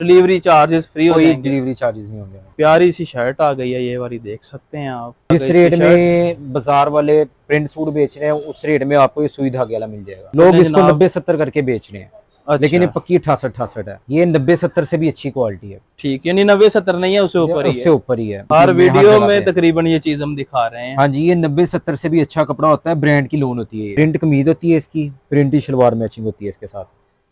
Delivery charges free हो जाएंगे? Delivery charges नहीं होंगे। प्यारी सी शर्ट आ गई है, ये वाली देख सकते हैं आप। जिस रेट में बाजार वाले प्रिंट सूट बेच रहे हैं उस रेट में आपको ये सुई धागे वाला मिल जाएगा। लोग इसको 90-70 करके बेच रहे हैं। अच्छा। लेकिन ये पक्की 68-68 है। ये 90-70 से भी अच्छी क्वालिटी है। ठीक, यानी 90-70 नहीं है, उससे ऊपर ही है। उससे ऊपर ही है। हर वीडियो में तकरीबन ये चीज हम दिखा रहे हैं। हाँ जी, ये 90-70 से भी अच्छा कपड़ा होता है। ब्रांड की लोन होती है, प्रिंट कमीज होती है इसकी, प्रिंटी शलवार मैचिंग होती है इसके साथ।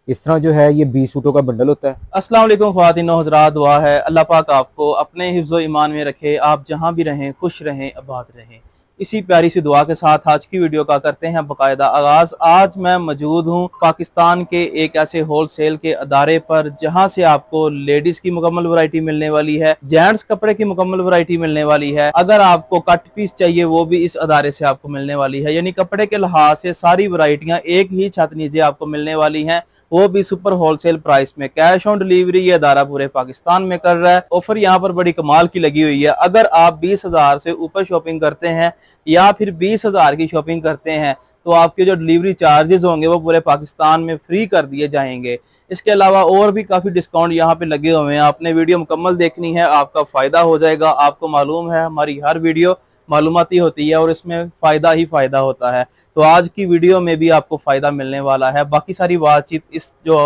इस तरह जो है ये 20 सूटों का बंडल होता है। अस्सलाम वालेकुम ख्वातीन व हज़रात, दुआ है अल्लाह पाक आपको अपने हिफ्ज़ो ईमान में रखे, आप जहां भी रहें खुश रहें, आबाद रहें। इसी प्यारी सी दुआ के साथ आज की वीडियो का करते हैं बाकायदा आगाज। आज मैं मौजूद हूं पाकिस्तान के एक ऐसे होलसेल के अदारे पर जहां से आपको लेडीज की मुकम्मल वैरायटी मिलने वाली है, जेंट्स कपड़े की मुकम्मल वैरायटी मिलने वाली है। अगर आपको कट पीस चाहिए वो भी इस अदारे से आपको मिलने वाली है। यानी कपड़े के लिहाज से सारी वैरायटियां एक ही छत नीचे आपको मिलने वाली हैं, वो भी सुपर होलसेल प्राइस में। कैश ऑन डिलीवरी ये अदारा पूरे पाकिस्तान में कर रहा है। ऑफर यहाँ पर बड़ी कमाल की लगी हुई है। अगर आप 20,000 से ऊपर शॉपिंग करते हैं या फिर 20,000 की शॉपिंग करते हैं तो आपके जो डिलीवरी चार्जेस होंगे वो पूरे पाकिस्तान में फ्री कर दिए जाएंगे। इसके अलावा और भी काफी डिस्काउंट यहाँ पे लगे हुए हैं। आपने वीडियो मुकम्मल देखनी है, आपका फायदा हो जाएगा। आपको मालूम है हमारी हर वीडियो मालूमाती होती है और इसमें फायदा ही फायदा होता है। तो आज की वीडियो में भी आपको फायदा मिलने वाला है। बाकी सारी बातचीत इस जो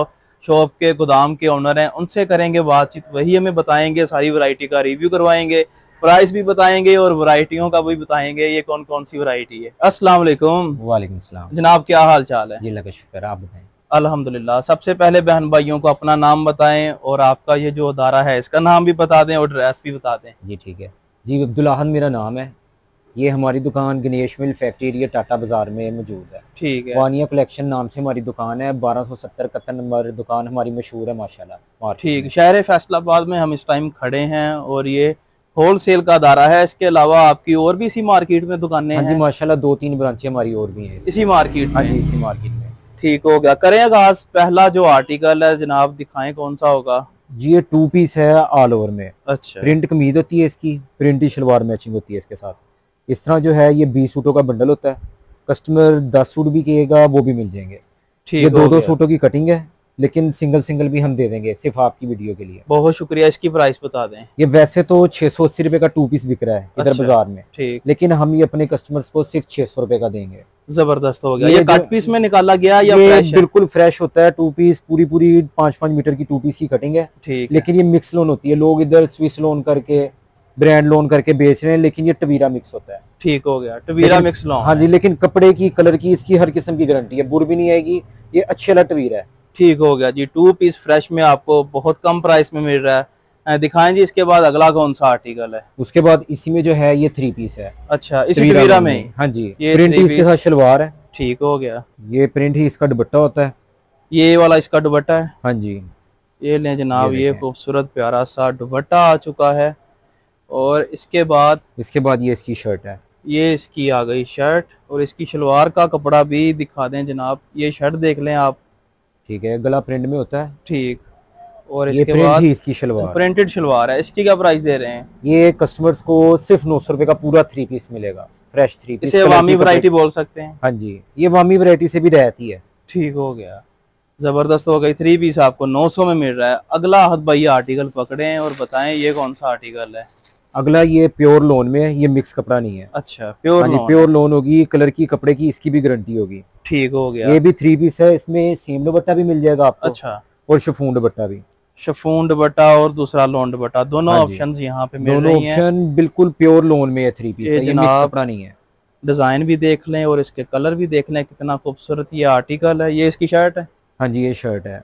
शॉप के गोदाम के ओनर हैं उनसे करेंगे बातचीत, वही हमें बताएंगे, सारी वैरायटी का रिव्यू करवाएंगे, प्राइस भी बताएंगे और वैरायटियों का भी बताएंगे ये कौन कौन सी वैरायटी है। अस्सलाम वालेकुम। वालेकुम सलाम जनाब, क्या हाल चाल है? जी अल्लाह का शुक्र, आप बताएं। अल्हम्दुलिल्लाह। सबसे पहले बहन भाइयों को अपना नाम बताएं और आपका ये जो अदारा है इसका नाम भी बता दें और एड्रेस भी बता दें। जी ठीक है जी, अब्दुल अहद मेरा नाम है। ये हमारी दुकान गणेश मिल फैक्ट्री एरिया टाटा बाजार में मौजूद है। ठीक है। वानिया कलेक्शन नाम से हमारी दुकान है। 1270 कत्तर नंबर दुकान हमारी मशहूर है माशाल्लाह। ठीक, शहर फैसलाबाद में हम इस टाइम खड़े हैं और ये होलसेल का अदारा है। इसके अलावा आपकी और भी इसी मार्केट में दुकानें हैं? हाँ जी माशाल्लाह, 2-3 ब्रांचें हमारी और भी हैं इसी मार्केट में। हाँ जी इसी मार्केट में। ठीक हो गया, करें आगाज। पहला जो आर्टिकल है जनाब दिखाएं कौन सा होगा? जी ये 2 पीस है ऑल ओवर में। अच्छा। प्रिंट कमीज होती है इसकी, प्रिंटी शलवार मैचिंग होती है इसके साथ। इस तरह जो है ये 20 सूटों का बंडल होता है। कस्टमर 10 सूट भी कहेगा वो भी मिल जाएंगे। ये 2-2 सूटों की कटिंग है, लेकिन सिंगल सिंगल भी हम दे देंगे सिर्फ आपकी वीडियो के लिए। बहुत शुक्रिया। इसकी प्राइस बता दें। ये वैसे तो 680 रुपए का 2 पीस बिक रहा है इधर बाजार में। ठीक, लेकिन हम ये अपने कस्टमर्स को सिर्फ 600 रुपए का देंगे। जबरदस्त हो गया। ये कट पीस में निकाला गया या ये फ्रेश है? बिल्कुल फ्रेश होता है। 2 पीस पूरी 5-5 मीटर की 2 पीस की कटिंग है। ठीक, लेकिन ये मिक्स लोन होती है। लोग इधर स्विस लोन करके ब्रांड लोन करके बेच रहे हैं, लेकिन ये टवीरा मिक्स होता है। ठीक हो गया, टवीरा मिक्स लोन। हाँ जी, लेकिन कपड़े की कलर की इसकी हर किस्म की गारंटी है, बुर भी नहीं आएगी। ये अच्छे वाला टवीरा है। ठीक हो गया जी। 2 पीस फ्रेश में आपको बहुत कम प्राइस में मिल रहा है। दिखाएं जी इसके बाद अगला कौन सा आर्टिकल है? उसके बाद इसी में जो है ये 3 पीस है। अच्छा, इसी टवीरा में? हाँ जी, ये प्रिंट इसके साथ शलवार है। ठीक हो गया। ये प्रिंट ही इसका दुपट्टा होता है। ये वाला इसका दुपट्टा है? हाँ जी, ये लें जनाब, ये खूबसूरत प्यारा सा दुपट्टा आ चुका है। और इसके बाद ये इसकी शर्ट है। ये इसकी आ गई शर्ट और इसकी शलवार का कपड़ा भी दिखा दें जनाब। ये शर्ट देख लें आप। ठीक है, गला प्रिंट में होता है। ठीक, और ये इसके बाद ही इसकी शलवार प्रिंटेड शलवार है। इसकी क्या प्राइस दे रहे हैं? ये कस्टमर्स को सिर्फ 900 रुपए का पूरा 3 पीस मिलेगा, फ्रेश 3 पीस। इसे वामी वैरायटी बोल सकते हैं? हाँ जी, ये वामी वैरायटी से भी रहती है। ठीक हो गया, जबरदस्त हो गई। 3 पीस आपको 900 में मिल रहा है। अगला हद भाई आर्टिकल पकड़े और बताएं ये कौन सा आर्टिकल है? अगला ये प्योर लोन में है। ये मिक्स कपड़ा नहीं है। अच्छा, प्योर लोन। प्योर लोन होगी, कलर की कपड़े की इसकी भी गारंटी होगी। ठीक हो गया। ये भी 3 पीस है। इसमें सेम दुपट्टा भी मिल जाएगा आपको। अच्छा, और शिफॉन दुपट्टा भी। शिफॉन दुपट्टा और दूसरा लोन दुपट्टा, दोनों ऑप्शंस यहाँ पे मिल रही हैं। दोनों ऑप्शन बिल्कुल प्योर लोन में है। 3 पीस है, ये मिक्स कपड़ा नहीं है। डिजाइन भी देख लें और इसके कलर भी देख लें, कितना खूबसूरत ये आर्टिकल है। ये इसकी शर्ट है? हाँ जी, ये शर्ट है।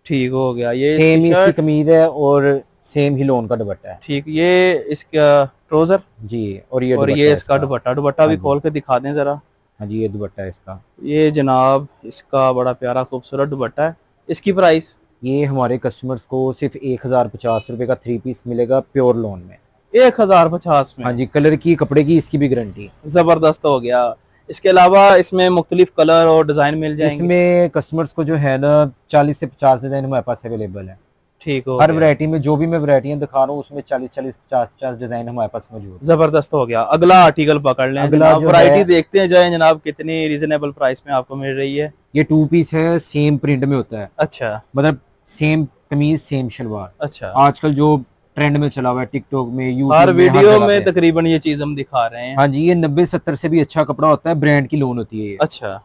ठीक हो गया। ये सेम इसकी कमीज है और सेम ही लोन का दुपट्टा है। ठीक, ये इसका ट्राउजर जी, और ये इसका दुपट्टा भी खोल के दिखा दें जरा। हाँ जी, ये दुपट्टा है इसका। ये जनाब इसका बड़ा प्यारा खूबसूरत दुपट्टा है। इसकी प्राइस? ये हमारे कस्टमर्स को सिर्फ 1050 रुपए का 3 पीस मिलेगा प्योर लोन में। 1050 में? हाँ जी, कलर की कपड़े की इसकी भी गारंटी। जबरदस्त हो गया। इसके अलावा इसमें मुख्तलिफ कलर और डिजाइन मिल जाएंगे? इसमें कस्टमर्स को जो है ना 40 से 50 डिजाइन हमारे पास अवेलेबल है। ठीक हो हर वैरायटी में, जो भी मैं वैरायटियां दिखा रहा हूँ उसमें 40-50 डिजाइन हमारे पास मौजूद है। जबरदस्त हो गया। अगला आर्टिकल पकड़ लें। अगला वैरायटी देखते हैं जाए जनाब, कितनी रीजनेबल प्राइस में आपको मिल रही है। ये 2 पीस है, सेम प्रिंट में होता है। अच्छा, मतलब सेम कमीज सेम शलवार। अच्छा, आजकल जो ट्रेंड में चला हुआ है टिकटॉक में, यूट्यूब हर में, वीडियो में तकरीबन ये चीज हम दिखा रहे हैं। हाँ जी, ये 90-70 से भी अच्छा कपड़ा होता है, ब्रांड की लोन होती है ये। अच्छा,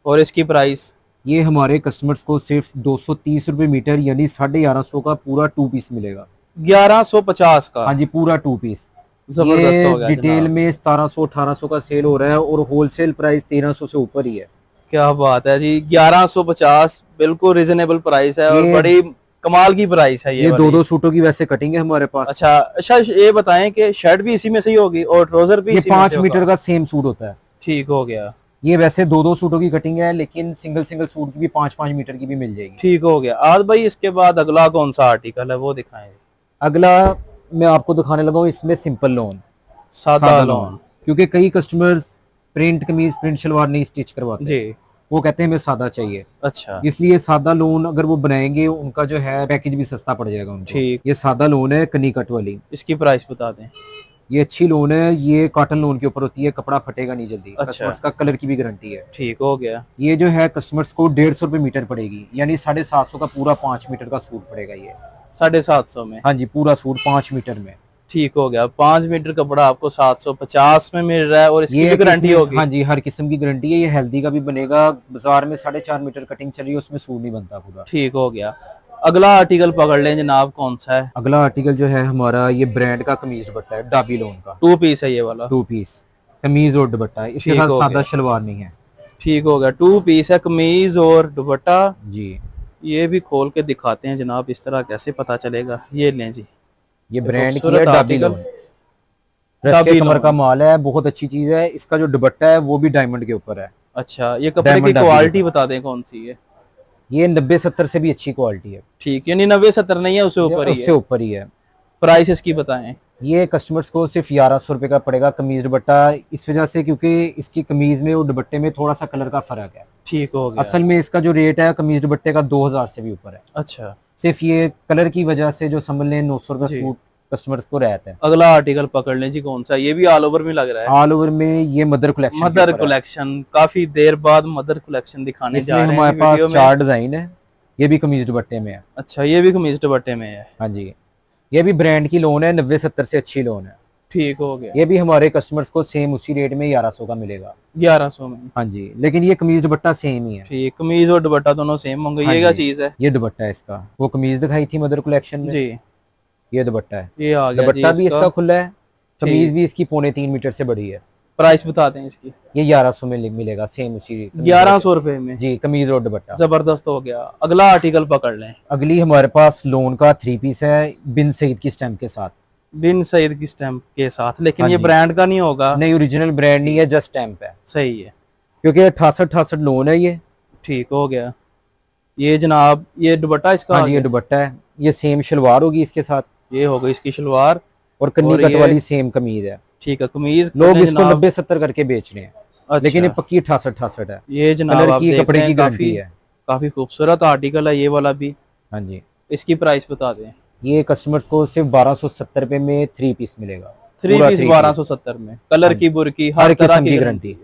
और इसकी प्राइस? ये हमारे कस्टमर्स को सिर्फ 230 रुपए मीटर यानी 1150 का पूरा 2 पीस मिलेगा। 1150 का? हाँ जी, पूरा 2 पीस। जबरदस्त हो गया। डिटेल में 1700-1800 का सेल हो रहा है और होलसेल प्राइस 1300 से ऊपर ही है। क्या बात है जी, 1150 बिल्कुल रिजनेबल प्राइस है और बड़ी कमाल की प्राइस है। ये 2-2 सूटों की वैसे कटिंग है हमारे पास। अच्छा अच्छा, ये बताएं कि शर्ट भी इसी में से ही होगी और ट्राउजर भी? ये 5 मीटर का सेम सूट होता है। ठीक हो गया। ये वैसे 2-2 सूटों की कटिंग है, लेकिन सिंगल सूट की भी 5-5 मीटर की भी मिल जाएगी। ठीक हो गया। आज भाई इसके बाद अगला कौन सा आर्टिकल है वो दिखाएं। अगला मैं आपको दिखाने लगा हूँ, इसमें सिंपल लोन, सादा लोन। क्योंकि कई कस्टमर्स प्रिंट कमीज प्रिंट शलवार नहीं स्टिच करवाते जी, वो कहते हैं हमें सादा चाहिए। अच्छा, इसलिए सादा लोन अगर वो बनाएंगे उनका जो है पैकेज भी सस्ता पड़ जाएगा उनको। ठीक, ये सादा लोन है कनी कट वाली। इसकी प्राइस बता दें। ये अच्छी लोन है, ये कॉटन लोन के ऊपर होती है, कपड़ा फटेगा नहीं जल्दी। अच्छा, कस्टमर्स का कलर की भी गारंटी है। ठीक हो गया। ये जो है कस्टमर्स को 150 रुपए मीटर पड़ेगी, यानी 750 का पूरा 5 मीटर का सूट पड़ेगा ये। 750 में? हाँ जी, पूरा सूट 5 मीटर में। ठीक हो गया। 5 मीटर कपड़ा आपको 750 में मिल रहा है और इसकी भी गारंटी होगी? हाँ जी, हर किस्म की गारंटी है। ये हेल्दी का भी बनेगा। बाजार में 4.5 मीटर कटिंग चल रही है, उसमें सूट नहीं बनता पूरा। ठीक हो गया। अगला आर्टिकल पकड़ लें जनाब, कौन सा है? अगला आर्टिकल जो है हमारा, ये ब्रांड का कमीज दुपट्टा है, डाबी लोन का। 2 पीस है ये वाला? 2 पीस कमीज और दुपट्टा है, इसके साथ सादा शलवार नहीं है। ठीक हो गया। 2 पीस है, कमीज और दुपट्टा जी। ये भी खोल के दिखाते हैं जनाब, इस तरह कैसे पता चलेगा। ये लें जी, ये ब्रांड की है डाबी लोन, कमर का माल है, बहुत अच्छी चीज है। इसका जो दुपट्टा है वो भी डायमंड के ऊपर है। अच्छा, ये कपड़े की क्वालिटी बता दें कौन सी है? ये 90-70 से भी अच्छी क्वालिटी है। ठीक, यानी 90-70 नहीं है, उससे ऊपर ही है? उससे ऊपर ही है। प्राइस इसकी बताएं। ये कस्टमर्स को सिर्फ 1100 रुपए का पड़ेगा कमीज दुपट्टा, इस वजह से क्योंकि इसकी कमीज में और दुपट्टे में थोड़ा सा कलर का फर्क है। ठीक हो गया। असल में इसका जो रेट है कमीज दुपट्टे का 2000 से भी ऊपर है। अच्छा, सिर्फ ये कलर की वजह से जो समझ लें 900 रुपए सूट कस्टमर्स को रहता है। अगला आर्टिकल पकड़ लें जी, कौन सा? ये भी ऑल ओवर में लग रहा है। ऑल ओवर में ये मदर कलेक्शन। मदर कलेक्शन, काफी देर बाद मदर कलेक्शन दिखाने जा रहे हैं। हमारे पास 4 डिजाइन है, ये भी कमीज दुपट्टे में है। अच्छा, ये भी कमीज दुपट्टे में है। हाँ जी, ये भी ब्रांड की लोन है, 90-70 से अच्छी लोन है। ठीक हो गया। ये भी हमारे कस्टमर्स को सेम उसी रेट में 1100 का मिलेगा। 1100 में? हाँ जी, लेकिन ये कमीज दुपट्टा सेम ही है। ठीक, कमीज और दुपट्टा दोनों सेम होंगे। ये क्या चीज है? ये दुपट्टा है इसका, वो कमीज दिखाई थी मदर कलेक्शन में जी, ये दुपट्टा है। ये आ गया। दुपट्टा भी इसका खुला है, कमीज भी इसकी 3.25 मीटर से बड़ी है। प्राइस बता दें इसकी। ये 1100 में मिलेगा, सेम उसी 1100 रुपए में जी, कमीज और दुपट्टा। जबरदस्त हो गया। अगला आर्टिकल पकड़ लें। अगली हमारे पास लोन का 3 पीस है, बिन सईद की स्टैम्प के साथ। बिन सईद की स्टैम्प के साथ, लेकिन ये ब्रांड का नहीं होगा? नहीं, ओरिजिनल ब्रांड नहीं है, जस्ट स्टैम्प है। सही है, क्योंकि 68-68 लोन है ये। ठीक हो गया। ये जनाब, ये दुपट्टा इसका? हाँ, ये दुपट्टा है। ये सेम शलवार होगी इसके साथ। ये हो गई इसकी शलवार और कन्नी कट वाली सेम कमीज है। ठीक है, कमीज लोग इसको 90-70 करके बेच रहे हैं। अच्छा, लेकिन ये पक्की 68-68 है। ये जनाब आप कपड़े की गारंटी है। काफी खूबसूरत आर्टिकल है ये वाला भी। हाँ जी, इसकी प्राइस बता दें। ये कस्टमर्स को सिर्फ 1270 रुपए में 3 पीस मिलेगा। 3 पीस 1270 में, कलर की बुरकी हर किस्म की गारंटी।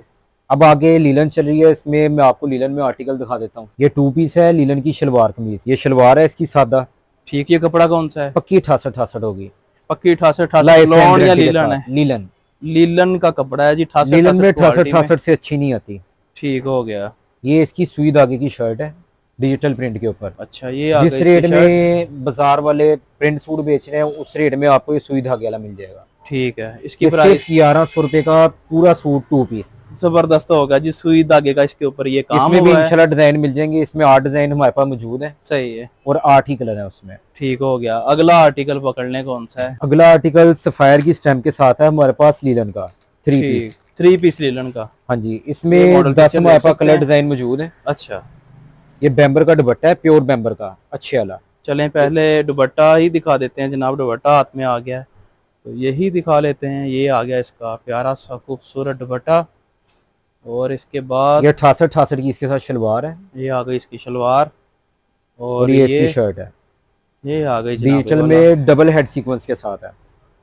अब आगे लीलन चल रही है, इसमें मैं आपको लीलन में आर्टिकल दिखा देता हूँ। ये 2 पीस है, लीलन की शलवार कमीज। ये शलवार है इसकी सादा। ठीक, ये कपड़ा कौन सा है? पक्की 68-68 होगी। पक्की 68-68 लोन या लीलन है? लीलन, लीलन का कपड़ा है जी। 68 लीलन में 68-68 से अच्छी नहीं आती। ठीक हो गया। ये इसकी सुई धागे की शर्ट है, डिजिटल प्रिंट के ऊपर। अच्छा, ये जिस रेट में बाजार वाले प्रिंट सूट बेच रहे हैं उस रेट में आपको ये सुई धागे वाला मिल जाएगा। ठीक है, इसकी प्राइस 1100 रुपए का पूरा सूट 2 पीस। जबरदस्त होगा जी, सुई धागे का इसके ऊपर ये काम। इसमें भी इंशाल्लाह डिजाइन मिल जाएंगे। इसमें 8 डिजाइन हमारे पास मौजूद है। सही है, और 8 ही कलर है उसमें। ठीक हो गया। अगला आर्टिकल पकड़ने कौन सा है? अगला आर्टिकल सफायर की स्टैम्प के साथ है हमारे पास, लीलन का 3 पीस लीलन का। हाँ जी, इसमें 10 हमारे पास कलर डिजाइन मौजूद है। अच्छा, ये बैम्बर का दुपट्टा है, प्योर बैम्बर का, अच्छे वाला। चलें पहले दुपट्टा ही दिखा देते हैं जनाब। दुपट्टा हाथ में आ गया है तो यही दिखा लेते हैं। ये आ गया इसका प्यारा सा खूबसूरत दुपट्टा, और इसके बाद ये 68-68 की इसके साथ शलवार है। ये आ गई इसकी शलवार, और ये इसकी शर्ट है। ये आ गई डिजिटल में डबल हेड सीक्वेंस के साथ है।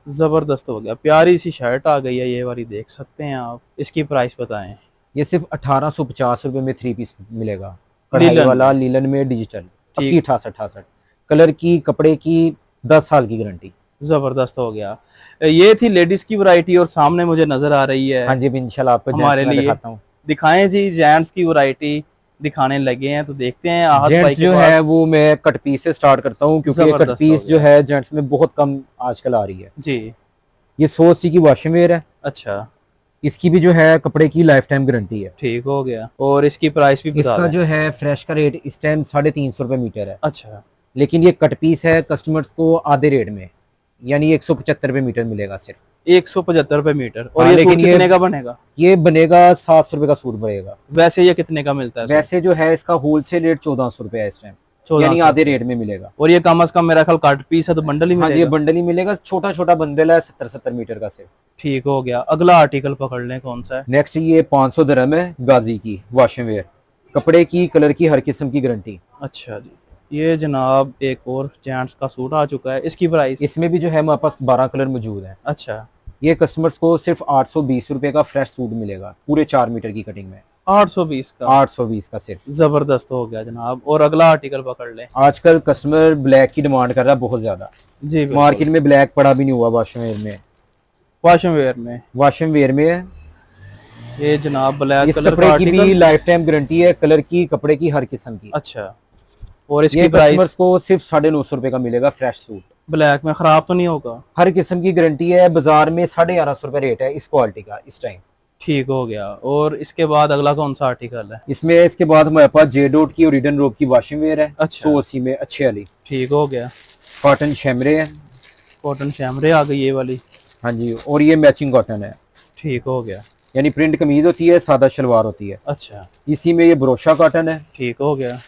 जबरदस्त हो गया, प्यारी सी शर्ट आ गई है ये वाली, देख सकते हैं आप। इसकी प्राइस बताएं। ये सिर्फ 1850 रुपए में 3 पीस मिलेगा, कढ़ाई वाला लीलन में डिजिटल। 68-68 कलर की, कपड़े की 10 साल की गारंटी। जबरदस्त हो गया। ये थी लेडीज की वैरायटी और सामने मुझे नजर आ रही है। हाँ जी, इंशाल्लाह आपको हमारे लिए दिखाता हूँ। दिखाएं जी, जेंट्स की वैरायटी दिखाने लगे हैं तो देखते हैं। आहत भाई जेंट्स जो है वो मैं कट पीस से स्टार्ट करता हूँ, क्योंकि कट पीस जो है जेंट्स में बहुत कम आजकल आ रही है जी। ये 180 की वॉशिंग वेयर है। अच्छा, इसकी भी जो है कपड़े की लाइफ टाइम गारंटी है। ठीक हो गया। और इसकी प्राइस भी बता इसका जो है फ्रेश का रेट इस टाइम 350 रुपए मीटर है। अच्छा, लेकिन ये कट पीस है, कस्टमर्स को आधे रेट में, यानी 175 रुपए मीटर मिलेगा सिर्फ। 175 रुपए मीटर। और हाँ, ये सूट कितने का बनेगा? ये बनेगा 700 रुपए का सूट बनेगा। वैसे ये कितने का मिलता है? वैसे जो है इसका होलसेल रेट 1400 रुपए है इस टाइम, यानी आधे रेट में मिलेगा। और ये कम से कम मेरा ख्याल कट पीस है तो बंडल ही मिलेगा। हाँ, ये बंडल ही मिलेगा, छोटा छोटा बंडल है 70-70 मीटर का सिर्फ। ठीक हो गया। अगला आर्टिकल पकड़ लें, कौन सा है? नेक्स्ट ये 500 दिरहम है, गाजी की वॉशिंग वेयर, कपड़े की, कलर की, हर किस्म की गारंटी। अच्छा जी। ये जनाब एक और जेंट्स का सूट आ चुका है, इसकी प्राइस? इसमें भी जो है हमारे पास 12 कलर मौजूद है। अच्छा, ये कस्टमर्स को सिर्फ 820 रुपए का फ्रेश सूट मिलेगा, पूरे 4 मीटर की कटिंग में। 820 का? 820 का सिर्फ। जबरदस्त हो गया जनाब। और अगला आर्टिकल पकड़ ले। आजकल कस्टमर ब्लैक की डिमांड कर रहा है बहुत ज्यादा जी। मार्केट में ब्लैक पड़ा भी नहीं हुआ वॉशिंग वेयर में। वॉशिंग वेयर में है ये जनाब ब्लैक कलर का की भी लाइफ टाइम गारंटी है, कलर की, कपड़े की, हर किस्म की। अच्छा, और इसकी प्राइस? को सिर्फ 950 रुपए का मिलेगा फ्रेश सूट। ब्लैक में खराब तो नहीं होगा? हर किस्म की गारंटी है। बाजार में 1150 रुपए रेट है इस क्वालिटी का इस टाइम। ठीक हो गया। और इसके बाद अगला कौन सा आर्टिकल है? इसके बाद हमारे पास जे डॉट की और रिडन रोप की वॉशिंग वेयर है। अच्छा, 180 में अच्छी वाली। ठीक हो गया। कॉटन शैमरे है। कॉटन शैमरे आ गई ये वाली? हाँ जी, और ये मैचिंग कॉटन है। ठीक हो गया। यानी प्रिंट कमीज होती है, सादा शलवार होती है। अच्छा, इसी में ये भरोसा कॉटन है। ठीक हो गया।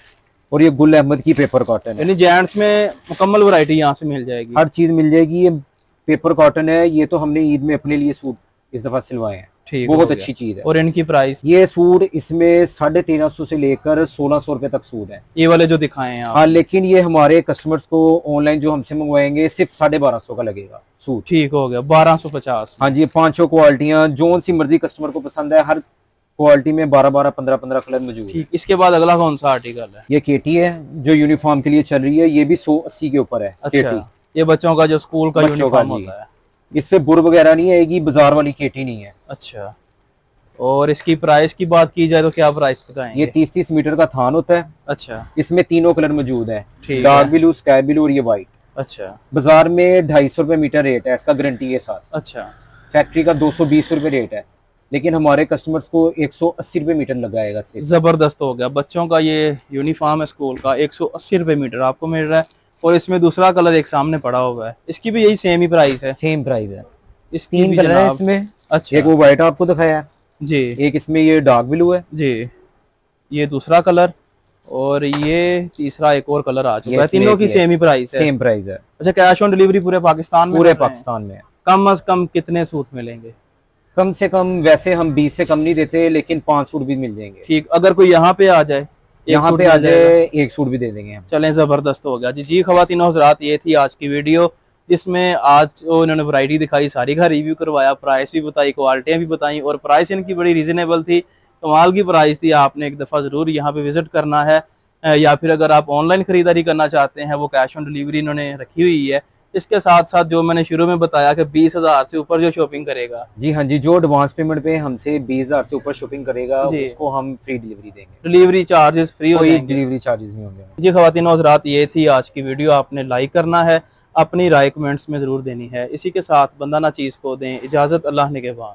और ये गुल अहमद की पेपर कॉटन है। यानी जेंट्स में मुकम्मल वैरायटी यहाँ से मिल जाएगी, हर चीज मिल जाएगी। ये पेपर कॉटन है, ये तो हमने ईद में अपने लिए सूट इस दफा सिलवाए हैं। ठीक, बहुत अच्छी चीज है। और इनकी प्राइस? ये सूट इसमें 1350 से लेकर 1600 रुपए तक सूट है, ये वाले जो दिखाए हैं आप। हाँ, लेकिन ये हमारे कस्टमर्स को ऑनलाइन जो हमसे मंगवाएंगे सिर्फ 1250 का लगेगा सूट। ठीक हो गया। 1250। हाँ जी, 500 क्वालिटियां, जो सी मर्जी कस्टमर को पसंद है, हर क्वालिटी में 12-12, 15-15 कलर मौजूद है। इसके बाद अगला कौन सा आर्टिकल है? ये केटी है जो यूनिफॉर्म के लिए चल रही है। ये भी 180 के ऊपर है। अच्छा, ये बच्चों का जो स्कूल का यूनिफॉर्म होता है। इस पे बुर वगैरह नहीं आएगी, बाजार वाली केटी नहीं है। अच्छा, और इसकी प्राइस की बात की जाए तो क्या प्राइस बताएंगे? ये 30-30 मीटर का थान होता है। अच्छा, इसमें तीनों कलर मौजूद है, डार्क ब्लू, स्काई ब्लू और ये व्हाइट। अच्छा, बाजार में 250 रुपए मीटर रेट है इसका, गारंटी के साथ। अच्छा, फैक्ट्री का 220 रुपए रेट है, लेकिन हमारे कस्टमर्स को 180 रुपए मीटर लगाएगा सिर्फ। जबरदस्त हो गया। बच्चों का ये यूनिफॉर्म है स्कूल का, 180 रुपए मीटर आपको मिल रहा है। और इसमें दूसरा कलर एक सामने पड़ा हुआ है, इसकी भी यही सेम ही प्राइस है? सेम प्राइस है। इसकी 3 कलर है इसमें। अच्छा, एक वो व्हाइट आपको दिखाया है जी, एक इसमें ये डार्क ब्लू है जी, ये दूसरा कलर, और ये तीसरा एक और कलर आ चुका है। तीनों की सेम ही प्राइस है? सेम प्राइस है। अच्छा, कैश ऑन डिलीवरी पूरे पाकिस्तान में? पूरे पाकिस्तान में। कम से कम कितने सूट मिलेंगे? कम से कम वैसे हम 20 से कम नहीं देते, लेकिन 5 सूट भी मिल जाएंगे। ठीक, अगर कोई यहाँ पे आ जाए, यहाँ पे आ जाए, एक सूट भी दे देंगे हम। चलें, जबरदस्त हो गया जी। खवातीन हज़रात, ये थी आज की वीडियो, जिसमें आज जो इन्होंने वैरायटी दिखाई सारी का रिव्यू करवाया, प्राइस भी बताई, क्वालिटियाँ भी बताई, और प्राइस इनकी बड़ी रीजनेबल थी, कमाल की प्राइस थी। आपने एक दफ़ा ज़रूर यहाँ पे विजिट करना है, या फिर अगर आप ऑनलाइन खरीदारी करना चाहते हैं, वो कैश ऑन डिलीवरी इन्होंने रखी हुई है। इसके साथ साथ जो मैंने शुरू में बताया कि 20,000 से ऊपर जो शॉपिंग करेगा, जी हाँ जी, जो एडवांस पेमेंट पे हमसे 20,000 से ऊपर शॉपिंग करेगा, उसको हम फ्री डिलीवरी देंगे। डिलीवरी चार्जेस फ्री हो जाएंगे? डिलीवरी चार्जेस नहीं होंगे। जी खवातीन हज़रात, ये थी आज की वीडियो। आपने लाइक करना है, अपनी राय कमेंट्स में जरूर देनी है। इसी के साथ बंदा ना चीज़ को दें इजाज़त, अल्लाह निगहबान।